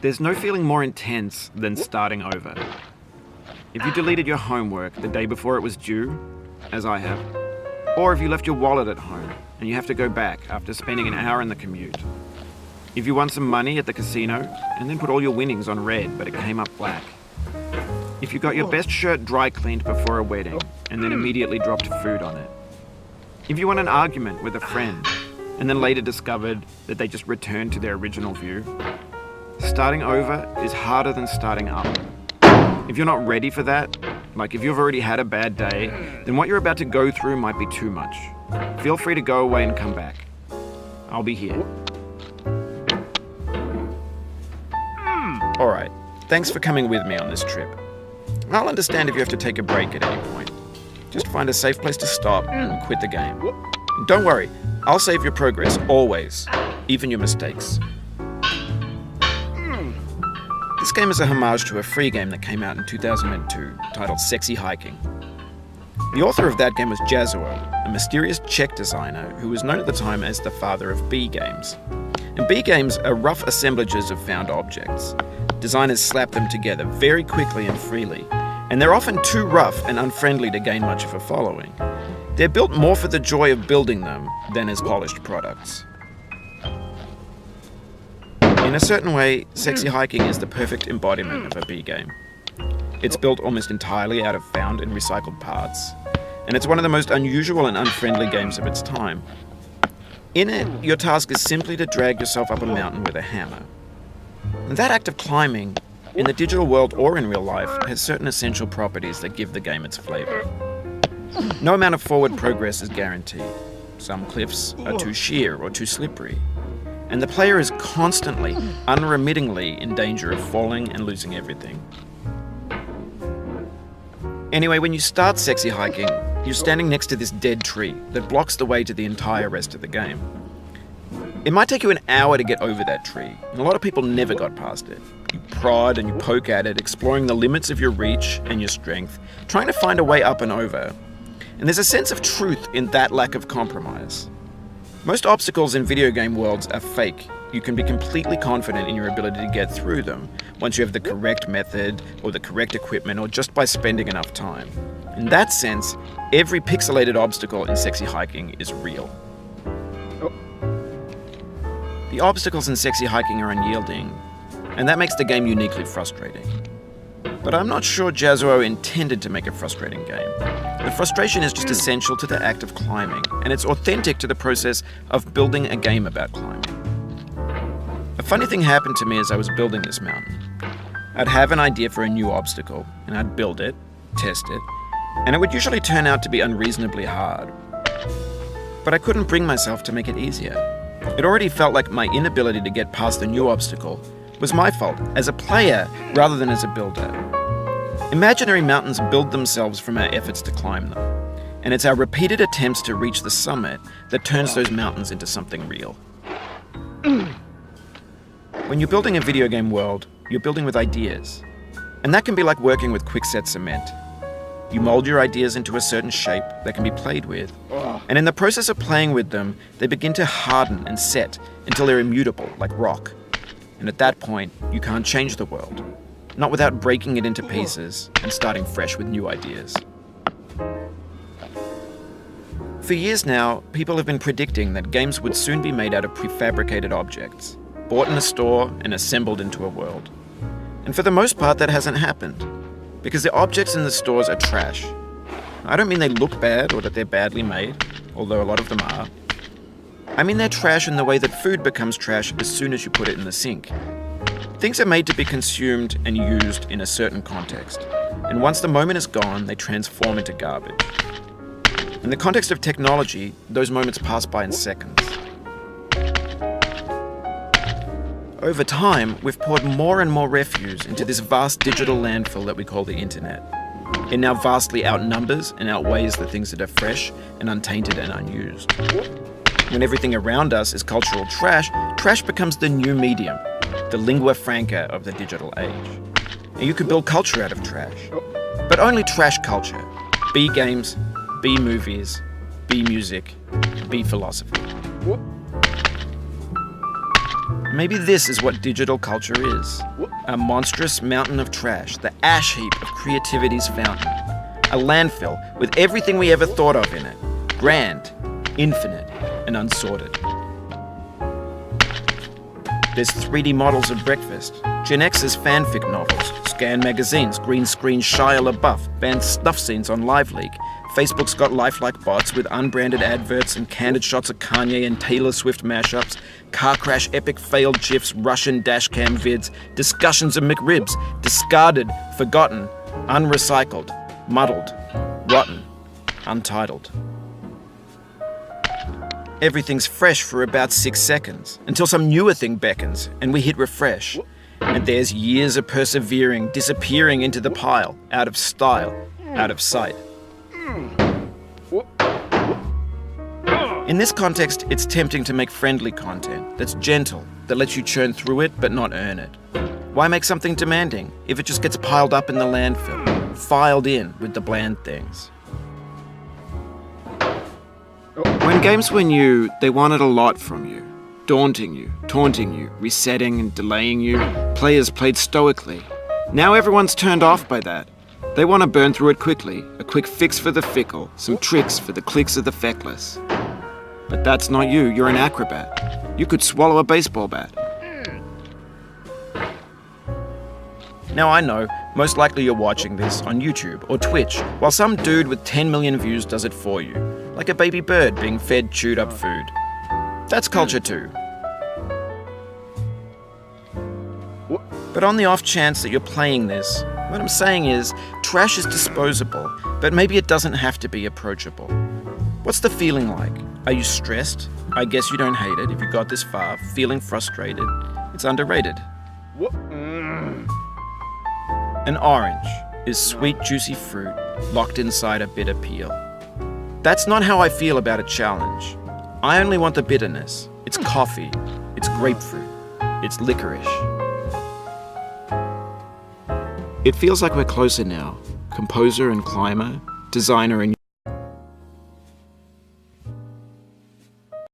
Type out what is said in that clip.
There's no feeling more intense than starting over. If you deleted your homework the day before it was due, as I have, or if you left your wallet at home and you have to go back after spending an hour in the commute. If you won some money at the casino and then put all your winnings on red but it came up black. If you got your best shirt dry cleaned before a wedding and then immediately dropped food on it. If you won an argument with a friend and then later discovered that they just returned to their original view. Starting over is harder than starting up. If you're not ready for that, like if you've already had a bad day, then what you're about to go through might be too much. Feel free to go away and come back. I'll be here. Alright, thanks for coming with me on this trip. I'll understand if you have to take a break at any point. Just find a safe place to stop and quit the game. And don't worry, I'll save your progress, always, even your mistakes. This game is a homage to a free game that came out in 2002 titled Sexy Hiking. The author of that game was Jazuo, a mysterious Czech designer who was known at the time as the father of B games. And B games are rough assemblages of found objects. Designers slap them together very quickly and freely, and they're often too rough and unfriendly to gain much of a following. They're built more for the joy of building them than as polished products. In a certain way, Sexy Hiking is the perfect embodiment of a B game. It's built almost entirely out of found and recycled parts, and it's one of the most unusual and unfriendly games of its time. In it, your task is simply to drag yourself up a mountain with a hammer. And that act of climbing, in the digital world or in real life, has certain essential properties that give the game its flavor. No amount of forward progress is guaranteed. Some cliffs are too sheer or too slippery. And the player is constantly, unremittingly in danger of falling and losing everything. Anyway, when you start Sexy Hiking, you're standing next to this dead tree that blocks the way to the entire rest of the game. It might take you an hour to get over that tree, and a lot of people never got past it. You prod and you poke at it, exploring the limits of your reach and your strength, trying to find a way up and over. And there's a sense of truth in that lack of compromise. Most obstacles in video game worlds are fake. You can be completely confident in your ability to get through them once you have the correct method or the correct equipment or just by spending enough time. In that sense, every pixelated obstacle in Sexy Hiking is real. The obstacles in Sexy Hiking are unyielding, and that makes the game uniquely frustrating. But I'm not sure Jazuo intended to make a frustrating game. The frustration is just essential to the act of climbing, and it's authentic to the process of building a game about climbing. A funny thing happened to me as I was building this mountain. I'd have an idea for a new obstacle, and I'd build it, test it, and it would usually turn out to be unreasonably hard. But I couldn't bring myself to make it easier. It already felt like my inability to get past the new obstacle was my fault as a player rather than as a builder. Imaginary mountains build themselves from our efforts to climb them, and it's our repeated attempts to reach the summit that turns those mountains into something real. When you're building a video game world, you're building with ideas, and that can be like working with quickset cement. You mold your ideas into a certain shape that can be played with, and in the process of playing with them, they begin to harden and set until they're immutable, like rock. And at that point, you can't change the world, not without breaking it into pieces and starting fresh with new ideas. For years now, people have been predicting that games would soon be made out of prefabricated objects, bought in a store and assembled into a world. And for the most part, that hasn't happened, because the objects in the stores are trash. I don't mean they look bad or that they're badly made, although a lot of them are. I mean they're trash in the way that food becomes trash as soon as you put it in the sink. Things are made to be consumed and used in a certain context, and once the moment is gone, they transform into garbage. In the context of technology, those moments pass by in seconds. Over time, we've poured more and more refuse into this vast digital landfill that we call the internet. It now vastly outnumbers and outweighs the things that are fresh and untainted and unused. When everything around us is cultural trash, trash becomes the new medium, the lingua franca of the digital age. And you can build culture out of trash, but only trash culture. B games, B movies, B music, B philosophy. Maybe this is what digital culture is. A monstrous mountain of trash, the ash heap of creativity's fountain. A landfill with everything we ever thought of in it. Grand, infinite, and unsorted. There's 3D models of breakfast, Gen X's fanfic novels, Scan magazines, green screen Shia LaBeouf, banned snuff scenes on LiveLeak. Facebook's got lifelike bots with unbranded adverts and candid shots of Kanye and Taylor Swift mashups, car crash epic failed GIFs, Russian dashcam vids, discussions of McRibs, discarded, forgotten, unrecycled, muddled, rotten, untitled. Everything's fresh for about 6 seconds, until some newer thing beckons, and we hit refresh. And there's years of persevering, disappearing into the pile, out of style, out of sight. In this context, it's tempting to make friendly content that's gentle, that lets you churn through it but not earn it. Why make something demanding if it just gets piled up in the landfill, filed in with the bland things? When games were new, they wanted a lot from you. Daunting you, taunting you, resetting and delaying you. Players played stoically. Now everyone's turned off by that. They want to burn through it quickly, a quick fix for the fickle, some tricks for the clicks of the feckless. But that's not you, you're an acrobat. You could swallow a baseball bat. Now I know, most likely you're watching this on YouTube or Twitch, while some dude with 10 million views does it for you, like a baby bird being fed chewed up food. That's culture too. But on the off chance that you're playing this, what I'm saying is, trash is disposable, but maybe it doesn't have to be approachable. What's the feeling like? Are you stressed? I guess you don't hate it if you got this far. Feeling frustrated? It's underrated. An orange is sweet, juicy fruit locked inside a bitter peel. That's not how I feel about a challenge. I only want the bitterness. It's coffee. It's grapefruit. It's licorice. It feels like we're closer now. Composer and climber, designer and